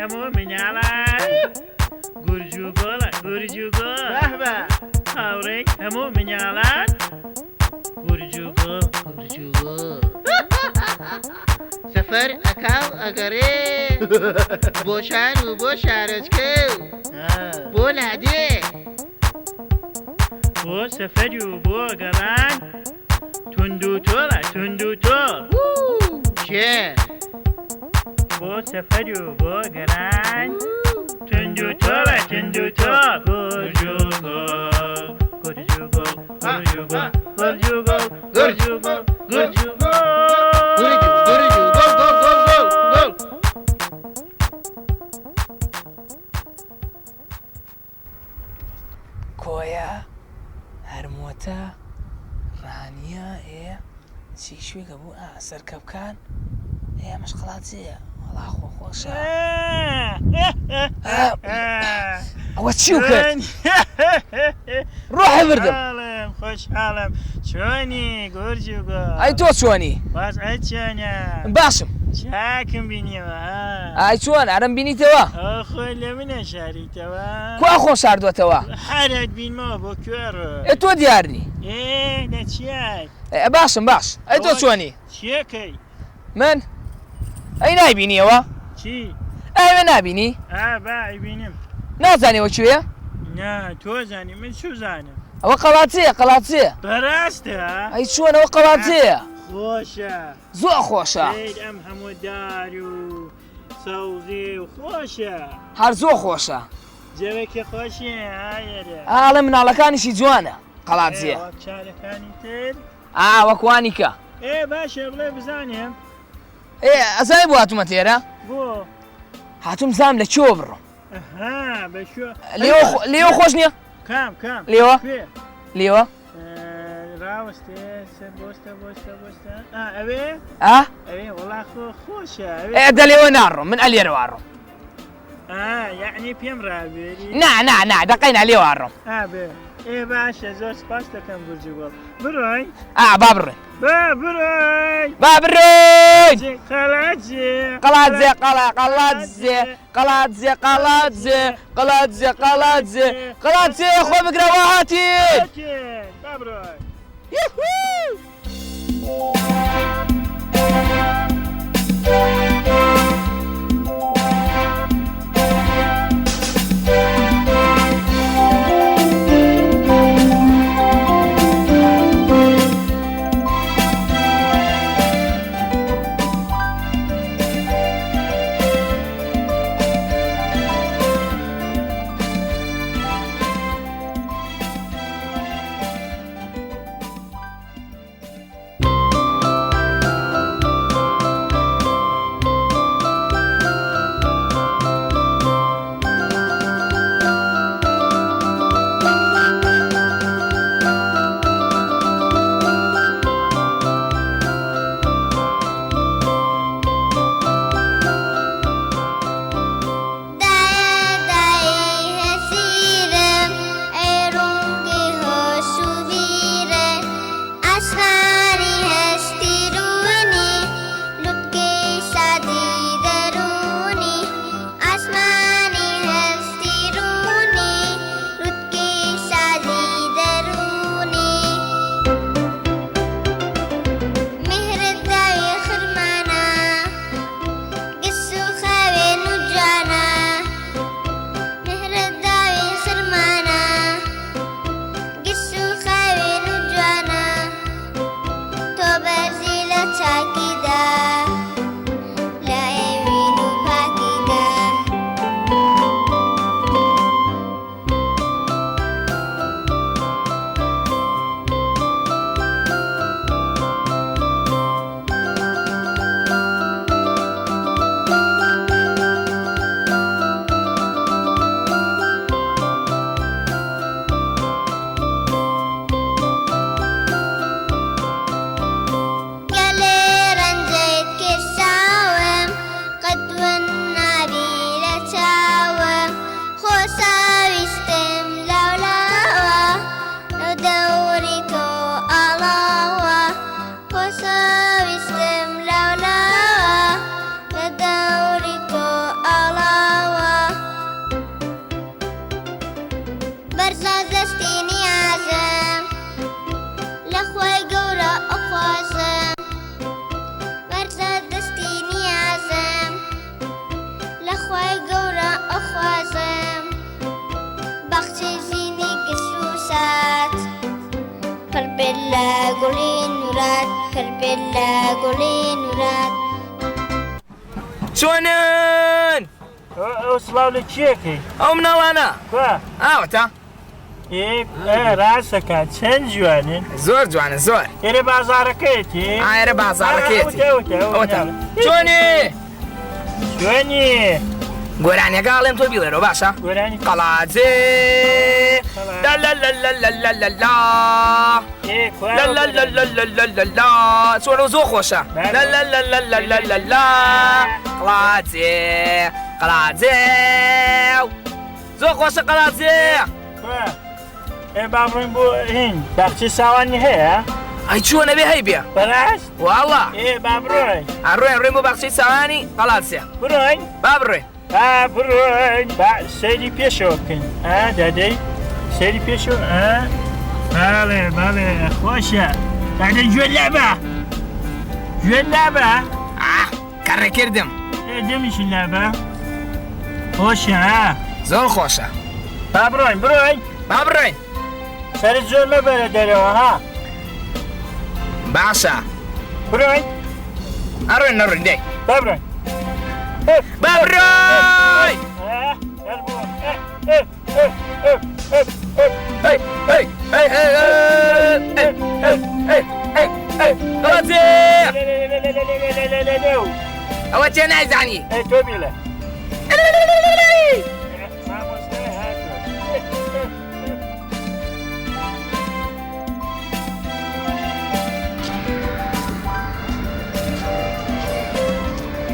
هەموو مناڵان گورج و گۆڵە گورج و گۆڵ هاوڕێی هەموو مناڵان گورج و گۆڵ گورج و گۆڵ سەفەر ئەکاو ئەگەڕێ بۆ شار و بۆ شارۆچکەو بۆ لادێ بۆ سەفەری و بۆ گەڕان تونند و تۆڵە تونند و تۆڵ چێ بۆ سەفەری و بۆ گەڕان تونند و تۆڵە تونند و تۆڵ گورج و گۆڵ گورج و گۆڵ گورج و گۆڵ گورج و گۆڵ گورج و گۆڵ گورج و گۆڵ کۆیە هەرمۆتە ڕانیە چی شوێگە بوو سەرکەبکان مەشقڵاتیە وەڵا خۆشە ئەوە چی کرد ڕۆحی بردم خۆشحاڵم چۆنی گورج و گۆڵ ئەی تۆ چۆنی باش ئەی چۆنە باشم چاکم بینیەوە ئای چۆن ئەرم بینیتەوە خۆی لە منە شاریتەوە کوا خۆ شاردوێتەوە حرەت بینمەوە بۆ کوێڕ تۆ دیارنی لە چیای باشم باش ئەی تۆ چۆنی چیەکەی من ئەی نایبینیەوە چی ئەوێ نابینی با بینم نازانیەوە کوێیە نا تۆ زانی من چوو زانم ئەوە قەڵاتچیە قەڵاتچیە بەڕاستە ئەی چۆنەوە قەڵاتچیە خۆشە زۆر خۆشە ئەم هەموو دار و سەوزێ و خۆشە هەر زۆر خۆشە جەوێکی خۆشیە ئایرە ئاڵێ مناڵەکانیشی جوانە قەڵاتچیە چارەکانی تر وەکوانیکە باشە بڵێ بزانێم ئەزای بۆ هاتوومە تێرە بۆ هاتووم زام لە کێوە بڕۆ بەشوە لێوە خۆش نییە کام لێوە لێوە ڕاوەستێ بۆستە ئەوێ ئەوێ وڵا خۆشە دە لێوە ناڕۆم من ئەلێرەوەڕۆم یعنی پێم ڕابێری نا دەقەینا لێوەڕۆم باشە زۆر سپاس دەکەم گورج و گۆڵ بڕۆین با بڕێن با بڕۆین قەڵاتجێ خۆ بگرەوە هاتین با بڕۆین بالله قولي نورات كر بالله قولي نورات چۆنن؟ ئەو سڵاو لە کێکەی؟ ئەو مناڵانە کوە؟ ئاوەتە؟ ڕاستەکە چەند جوانن؟ زۆر جوانە زۆر. ئێرە بازاڕەکەیەتی؟ ئێرە بازاڕەکەیەتی. ئەوەتە. چۆنی؟ شوێنی؟ گۆرانیەکەڵێم تۆ بیڵێرەوە باشە؟ گۆرانی قەڵاجێ لا لا لا لا لا لا لا لا لا لا لا لا لا لا لا لا چۆنە زۆر خۆشە لا لا لا لا لا لا لا لا قەڵاجێ قەڵاجێ زۆر خۆشە قەڵاجێ با بڕۆین بۆ هین باخچەی ساوانی هەیە؟ ئەی چۆنە بێ هەی بێ بەڕاست؟ واڵڵا با بڕۆین ڕۆین بۆ باخچەی ساوانی قەڵاجێ بڕۆین؟ با بڕۆین بڕۆین سەیری پێشەوە بکەین دادەی سەیری پێشەوە باڵێ باڵێ خۆشە دادەی گوێ لابە گوێ لابە کەڕێکردم دەمیشی لابە خۆشە زۆر خۆشە با بڕۆین بڕۆین با بڕۆین سەرت زۆر مەبەرە دەرەوە ها باشە بڕۆین ئەڕۆین نەڕۆین دەی با بڕۆین با بڕۆین ئەوە چێ نایزانی تۆ بیڵێ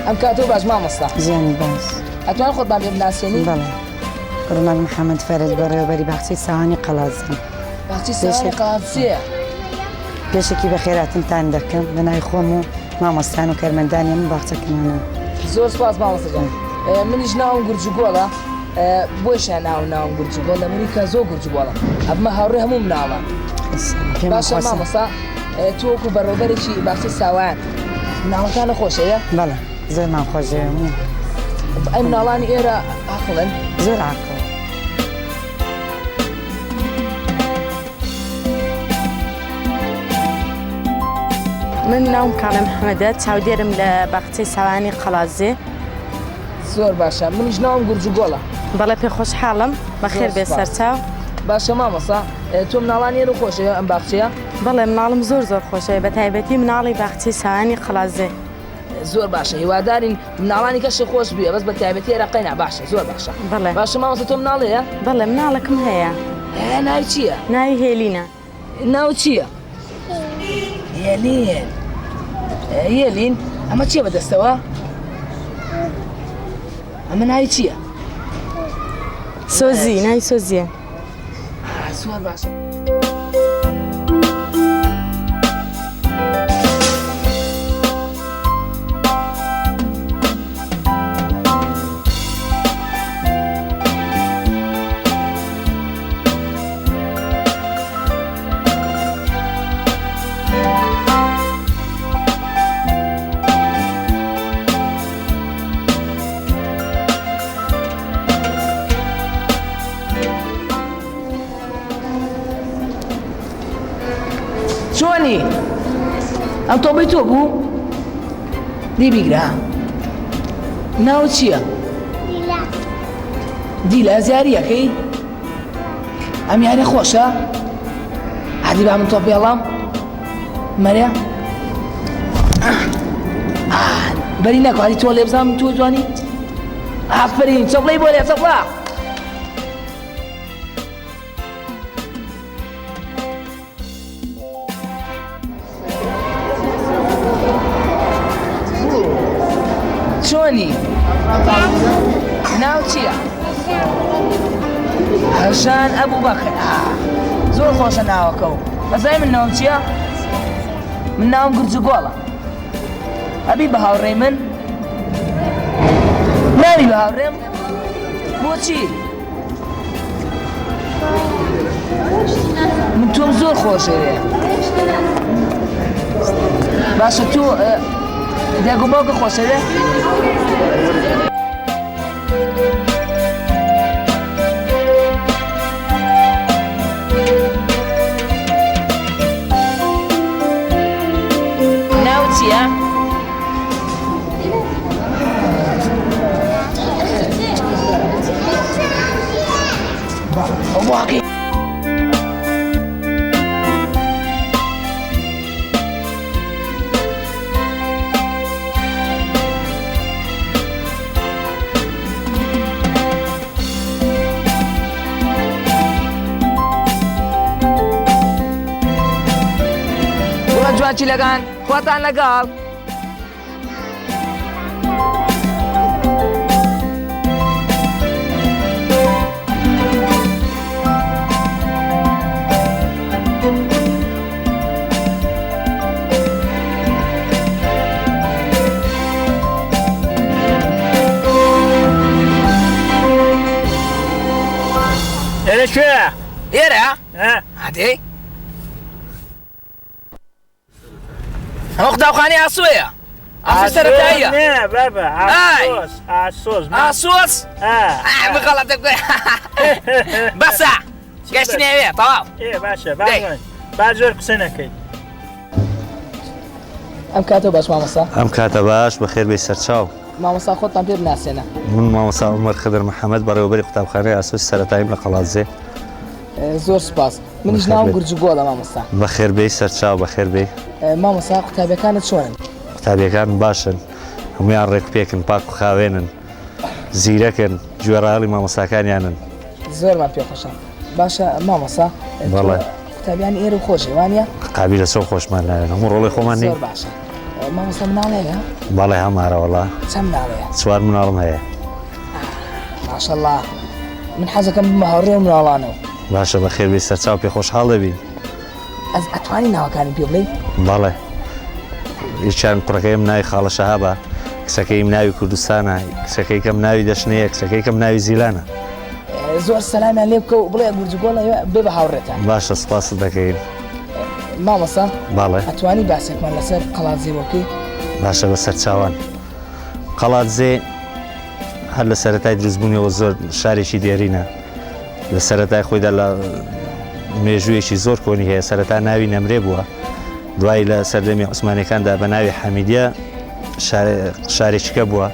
ئەم کاتۆ باش مامۆستا زیانی باش ئەتوان خۆتمان پێ بناسیێنی؟ بەڵێ ڕۆناڵ محەممەد فەرج بەڕێوەبەری باخچەی ساوانی قەڵازم باخچەی ساوانی قەڵازیە پێشێکی بە خێراتنتان دەکەم بە نای خۆم و مامۆستان و کەرمەندانی من باخچەکەمانە زۆر سپاس مامۆستا جان منیش ناوم گورجگۆڵە بۆشیان ناوم گورجگۆڵ لە منیکە زۆر گورجگۆڵە ئەمە هاوڕێ هەموو مناڵە باشە مامۆستا تۆ وەکو بەڕێوەبەرێکی باخچەی ساوان مناڵەکانە خۆشەیە؟ بەڵێ زۆرمان خۆشەوە ئەم مناڵانی ئێرە عاقڵن؟ زۆر عاقڵ من ناوم کاڵە محەممەدە چاودێرم لە باخچەی ساوانی قەڵازێ زۆر باشە منیش ناوم گورجگۆڵە بەڵێ پێ خۆشحاڵم بەخێر بێ سەرچاو باشە مامۆستا تۆ مناڵانی ئێرە خۆشەیە ئەم باخچەیە؟ بەڵێ مناڵم زۆر خۆشەیە بە تایبەتی مناڵی باخچەی ساوانی قەڵازێ زۆر باشە هیوادارین مناڵانی کەشی خۆش بووە بەس بە تایبەتی عێراقینا باشە زۆر باشە بەڵێ باشە مامۆستا تۆ مناڵەیە؟ بەڵێ مناڵەکەم هەیە ناوی چییە؟ ناوی هێلینە ناو چییە؟ هێلین هێلین ئەمە چییە بەدەستەوە؟ ئەمە ناوی چییە؟ سۆزی ناوی سۆزیە زۆر باشە چۆنی؟ ئەم تۆبەی تۆ بوو؟ دی بیگرە ناو چییە؟ دیلە زیاریەکەی؟ ئەم یاری خۆشە؟ عادی با من تۆ پێڵام؟ مەرە؟ بەری نەکە عادی تۆ لێ بزانم تۆ جوانی؟ ئافرین چەپڵەی بۆ لێ چەپڵە! چۆنی؟ ناو چییە؟ هەژان ئەبوو بەکر زۆر خۆشە ناوەکە و بەزای من ناوم چییە؟ من ناوم گورجگۆڵە ئەبی بە هاوڕێی من؟ ناوی بە هاوڕێم؟ بۆچی؟ من تۆم زۆر خۆشەوێ باشە تۆ دایک و باوکە خۆشەوێ؟ واقعي جوان چی لەگەن خواتان لەگەڵ ئێرە کوێیە؟ ئێرە؟ هەدەی ئەو قوتابخانەی ئاسۆیە ئاسۆ سەرەتاییە بابە ئاسۆس ئاسۆس؟ بخەڵەتە بەسە گەشتی ناوێ تەواو باشە با زۆر قسە نەکەیت ئەم کاتە باش مامۆستا ئەم کاتە باش بەخێر بێ سەرچاو مامۆستا خۆتان پێ بناسێنە من مامۆستا عومەر خدر محەممەد بەڕێوەبەری قوتابخانەی ئاسۆسی سەرەتاییم لە قەڵاتزێ زۆر سپاس منیش ناوم گورجگۆڵە مامۆستا بەخێر بێ سەرچاو بەخێر بێ مامۆستا قوتابیەکانت چۆنن؟ قوتابیەکان باشن هەمویان ڕێک پێکن پاک و خاوێنن زیرەکن گوێڕایاڵی مامۆستاکانیانن زۆرمان پێ خۆشە باشە مامۆستا بەڵێ قوتابیانی ئێرە خۆشی وانە؟ قابیلە چۆن خۆشمان لایەن هەموو ڕۆڵی خۆمان نی زۆر باشە مامۆستا مناڵەیە؟ بەڵێ هەمارەوەڵا چەند مناڵەیە؟ 4 مناڵم هەیە ماشەڵڵا من حەزەکەم بمە هاوڕێ مناڵانەوە باشە بەخێر بێ سەرچاو پێ خۆشحاڵ دەبین ئەس ئەتوانی ناوەکانی پێ بڵێ؟ بەڵێ هیچیان کوڕەکەیم ناوی خاڵە شەهابە کچەکەیم ناوی کوردستانە کچەکەی کەم ناوی دەشنەیە کچەکەی کەم ناوی زیلانە زۆر سەلامیان لێ بکە و بڵێ گورجگۆڵە بێ بە هاوڕێتان باشە سپاست دەکەین مامۆستا باڵێ ئەتوانی باسێکمان لەسەر قەڵاتزێوەکەی باشە بە سەرچاوان قەڵاتزێ هەر لە سەرەتای دروستبوونیەوە زۆر شارێکی دێرینە لە سەرەتای خۆیدا لە مێژوویەکی زۆر کۆنی هەیە سەرەتا ناوی نەمرێ بووە دوای لە سەردەمی عوسمانیەکاندا بە ناوی حەمیدیە شارێکیکە بووە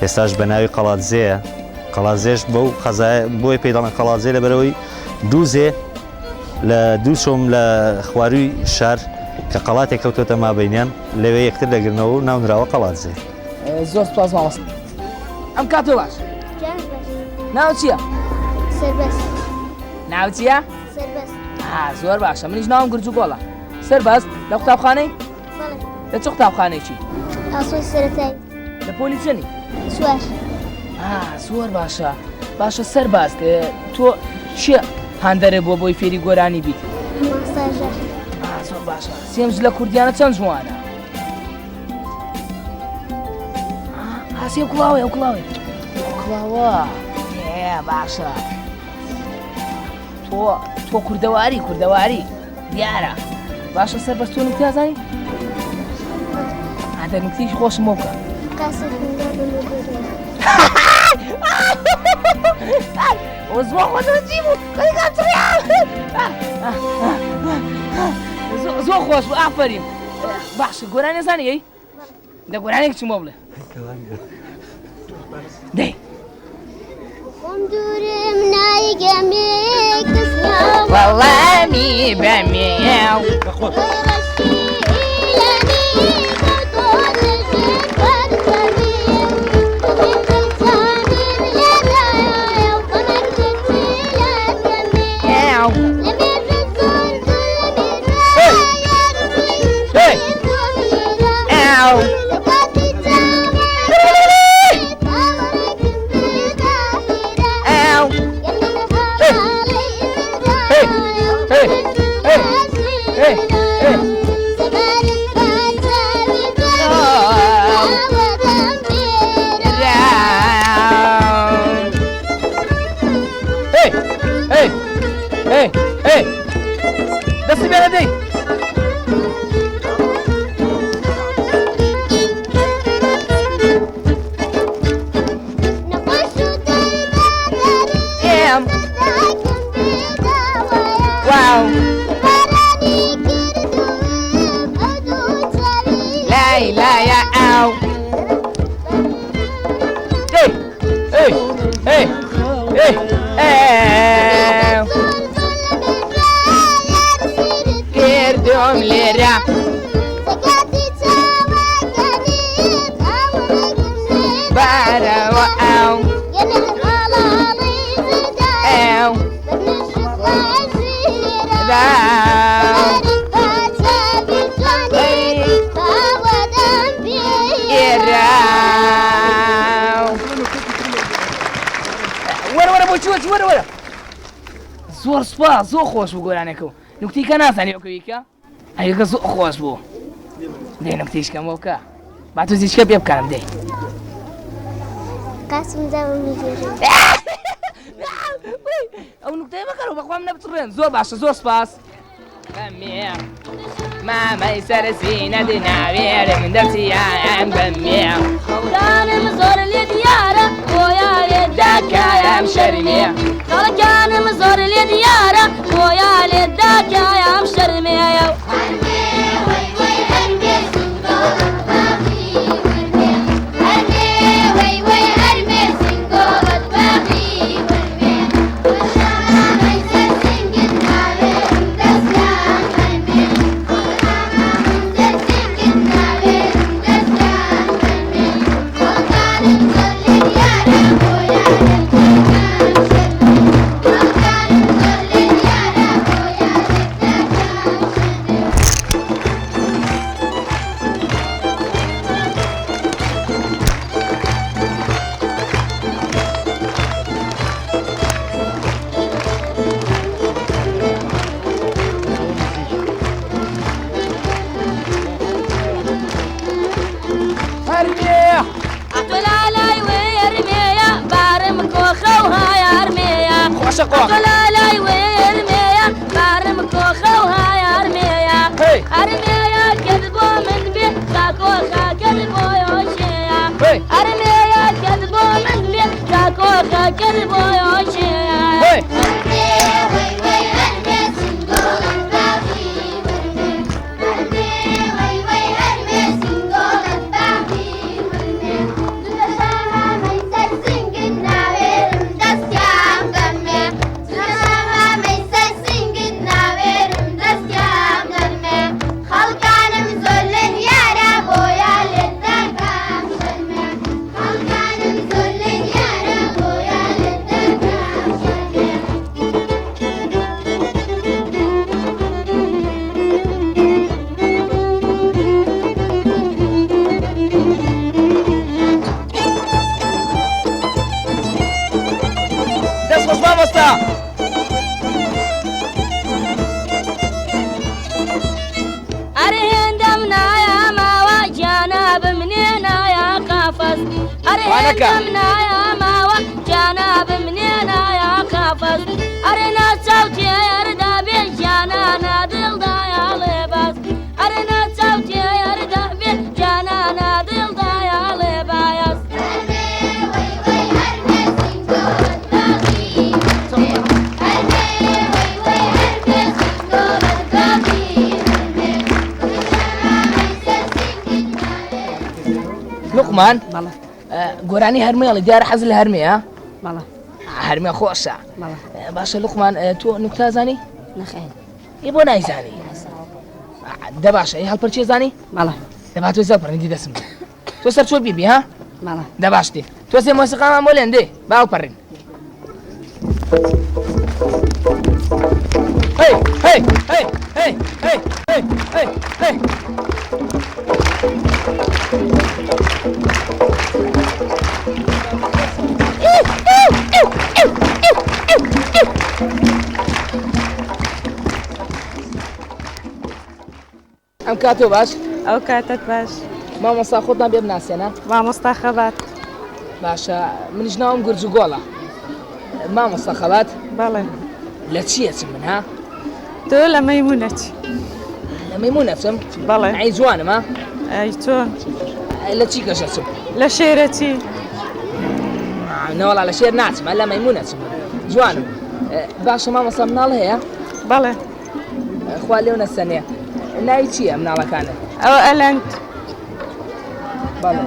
ئێستاش بە ناوی قەڵاتزێیە قەڵاتزێش بەو قەزایە بۆی پێی دەڵێن قەڵاتزێ لەبەرەوەی دووزێ لە دوو چۆم لە خواروی شار کە قەڵاتێک کەوتۆتە مابەینیان لەوێ یەکتر دەگرنەوە و ناونراوە قەڵاتزێ زۆر سپاس مامۆستا ئەم کاتۆ باش ناو چییە؟ سەربەس ناو چییە؟ سەربەس زۆر باشە منیش ناوم گورجگۆڵە سەرباز لە قوتابخانەی؟ بەڵێ لە چ قوتابخانەیەکی؟ ئاسۆی سەرەتایی لە پۆلی چنی؟ سوار زۆر باشە باشە سەرباز تۆ چییە هەندەرە بۆ بۆی فێری گۆرانی بیت؟ ماساژەر زۆر باشە سێمز لە کوردیانە چەند جوانە؟ هاسی ئەو کڵاوەی ئەو کڵاوەی کڵاوە باشە تۆ کوردەواری دیارە باشە سەربەز تۆ نوکتیازانی؟ هەندە نوکتیش خۆشم بۆ بکە زۆر خۆشی بوو زۆر خۆش بوو ئافرین باشە گۆرانی زانی ئەی دە گۆرانێک چم بۆ بڵێ دەی خۆم دوورم نایگەمێک دەستناوە وەڵامی بەمێو دەستی بێنە دەی Hey! دا وەرە بۆچی وەرە زۆر سوپاس زۆر خۆش بوو گۆرانێکەوە نوکتی کە نازانی ئەوکەویکە ئەیەکە زۆر خۆش بوو دێ نوکتیشکەم بۆ بکە با تۆ زیچکە پێ بکەم دێ ئەو نوکتەیە بەکەرەوە بەخوام نەبتڕێن زۆر باشە زۆر سپاس بەمێ مامەی سەرسینە دناوێرە من دەچیان بەمێ خەڵکانم زۆر لێ دیارە بۆیا لێداکایەم شەرمێ خەڵکانم زۆر لێ دیارە بۆیا لێداکایەم شەرمێیە لالاي ويرميا بارم كوخة وهاي أرميا أرميا كذبو من بيه كاكو كذبو يوشيا أرميا كذبو من بيه كاكو كذبو يوشيا دمنا يا ماوى جناب منينا يا خافز أرنا صوتي يردا بالجانا نادل دا يا لباس أرنا صوتي يردا بالجانا نادل دا يا لباس لقمان گۆرانی هەرمێڵی دیارە حەز لە هەرمەیە؟ بەڵێ هەرمێ خۆشە باشە لوقمان تۆ نوکتا زانی؟ نەخێن ئی بۆ نایزانی دە باشە ئی هەڵپەرچێ زانی؟ بەڵێ دەبات تۆ زەپڕێنی دەسم تۆ سەر چۆ بیبی ها؟ بەڵێ دە باشتێ تۆ سێ مۆسیقامان بۆ لێن دێ باو پەڕین هەی هەی هەی هەی هەی هەی هەی هەی ئەم کاتۆ باش ئەو کاتت باش مامۆستا خۆتان بێ بناسیێنە مامۆستا خەبات باشە منیش ناوم گورجوگۆڵە مامۆستا خەبات بەڵێ لە چیە چم من ها؟ تۆ لە مەیمونەت لە مەیمونە چم؟ بەڵێ ئەی جوانم ها؟ ئەی چۆن لە چی کەشە چم؟ لە شێرەتی نەوەڵا لە شێر ناچمە لە مەیمونە چم جوانم باشە مامۆستا مناڵ هەیە؟ بەڵێ خوا لێو نەسەنێ ناوی چییە مناڵەکانت؟ ئەوە ئەلەنگ بەڵێ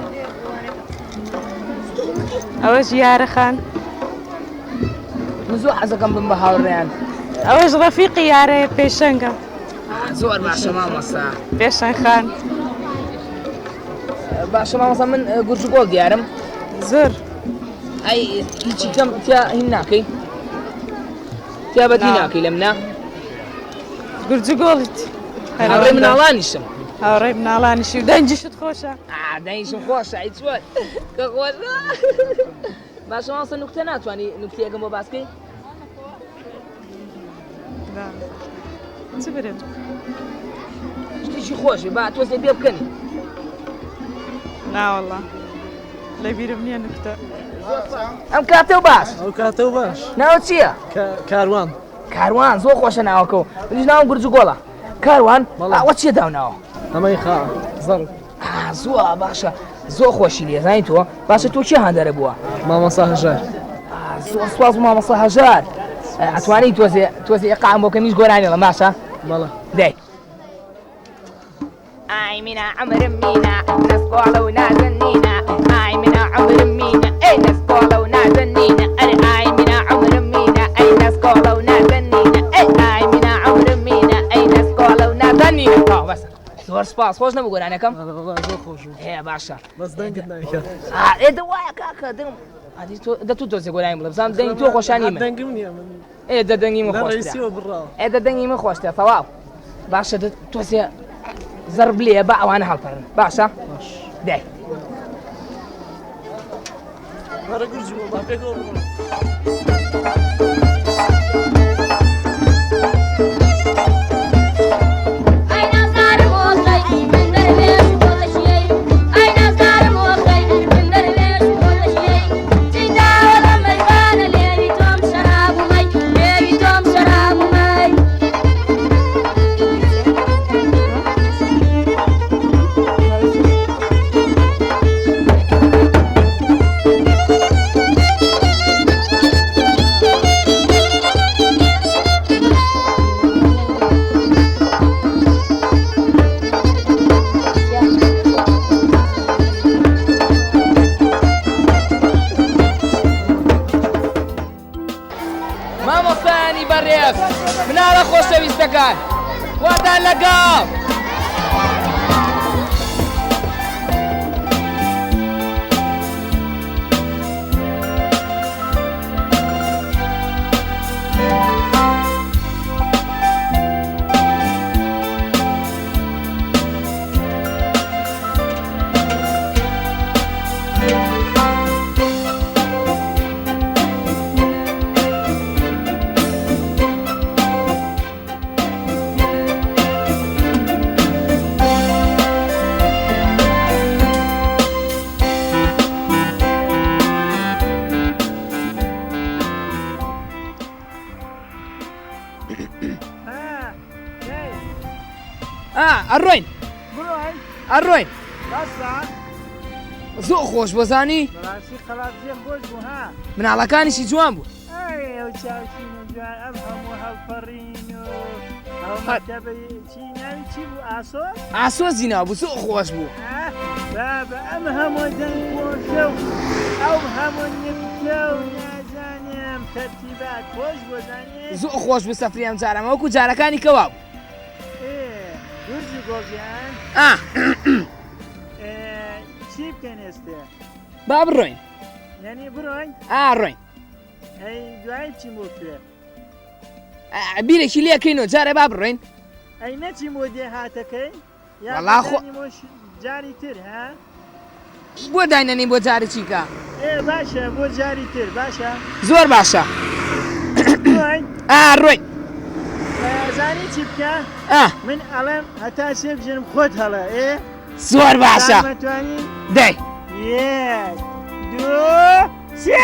ئەوەش یارەخان من زۆر حەزەکەم بم بە هاوڕێیان ئەوەش ڕەفیقی یارەیە پێشەنگە زۆر باشە مامۆستا پێشەنگ خان باشە مامۆستا من گورجوگۆڵ دیارم زۆر ئەی هیچی کەم تیا هین ناکەی تیا بەدی ناکەی لە منە گورجگۆڵیت هاوڕێ مناڵانیشم هاوڕێی مناڵانیشی و دەنجیشت خۆشە دەنگیشم خۆشە هیچ وەر کە خۆشە باشە ماسە نوکتە ناتوانانی نوکتەیەکەم بۆ باسکەی چ برێت شتێکی خۆشی با تۆزێ پێ بکەنی ناوەڵا لە بیرم نییە نوکتە ئەم کاتە و باش ئەو کاتە و باش ناوە چییە؟ کاروان کاروان زۆر خۆشە ناوەکە منیش ناوم گورجگۆڵە کاروان ئەوە چییە داوناوە؟ ئەمەی خا زەڕ زۆر باشە زۆر خۆشی لێ زانی تۆ باشە تۆ چی هەندەرە بووە؟ مامەسا هەژار زۆر سواز مامەسا هەژار ئەتوانی تۆزێ قام بۆ کەمیش گۆرانیڵە باشە؟ بەڵێ دەی ئای منە عەمرم مینە نەسکۆڵە و نازەنینە ئای منە عەمرم مینە ئەی نەسکۆڵە و نازەنینە ئەرێ ئای منە عەمرم مینە ئەی نەسکۆڵە و نازەنینە ئەی ئای منە عەمرم مینە ئەی نەسکۆڵە و نازەنینە بەس زۆر سپاس خۆش نەبوو گۆرانەکەم زۆر خۆش هەیە باشە بەس دەنگت نایکات ئێدە وایە کاکە دەنگ دەتو تۆزێ گۆرانی بڵێ بزانم دەنگی تۆ خۆشانی من دەنگم نییە من ئێدە دەنگی من خۆشترە ڕئیسیەوە بڕاوە ئێدە دەنگی من خۆشتە تەواو باشە تۆزێ زەرب لێ بە ئەوانە هەڵپەڕن باشە دەی وەرە گورجگۆڵ با پێکەوە بڕۆ مامۆستایانی بەڕێز مناڵە خۆشەویستەکان واتان لەگەڵ ئەڕۆین ئەڕۆین زۆر خۆش بۆزانی بەڕاستی خەڵاتزیە خۆش بوو ها مناڵەکانیشی جوان بوو ئەو چاوچین و جوان ئەم هەموو هەڵپەڕین و ئەو مەکتەبەی چی ناوی چی بوو ئاسۆس؟ ئاسۆزی نابوو زۆر خۆش بوو بابە ئەم هەموو دەنگ بۆشە و ئەو هەموو نکتە و نازانم تەرتیبات خۆش بۆ زانێ زۆر خۆش بوو سەفری ئەم جارەمە وەکو جارەکانی کەوا بوو گورجگۆڵیان چی بکەن ئێستا؟ با بڕۆین یعنی بڕۆین؟ ئاڕۆین ئەی دوای چیم بۆ کرێ؟ بیرێکی لێکەینەوە جارێ با بڕۆین ئەی نەچیم بۆ دێ هاتەکەی؟ وەڵا خۆ جاری تر ها؟ بۆ داینەنی بۆ جارێکی کە باشە بۆ جاری تر باشە؟ زۆر باشە ئاڕۆین زانی چی بکە؟ من ئەڵێم هەتا سێ بژێنم خۆت هەڵە زۆر باشە دەی یەک دوو سێ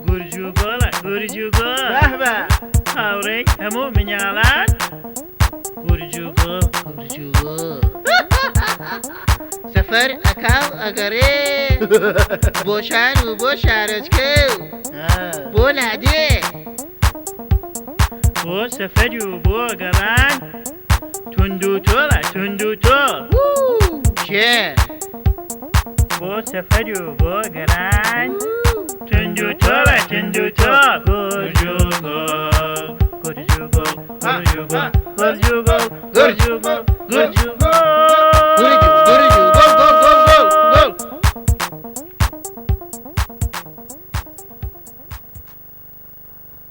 گورجوگۆڵە گورجوگۆ بەهبە هاوڕێی هەموو مناڵان گورجوگۆ گورجوگۆ سەفەر ئەکاو ئەگەڕێ بۆ شار و بۆ شارۆچکەو بۆ لادێ بۆ سەفەری و بۆ گەڕان تونند و تۆڵە تونند و تۆڵ چێ بۆ سەفەری و بۆ گەڕان تونند و تۆڵە تونند و تۆڵ گورجوگۆ گورجوگۆ گورجوگۆ گورجوگۆ گورجوگۆ گورجوگۆ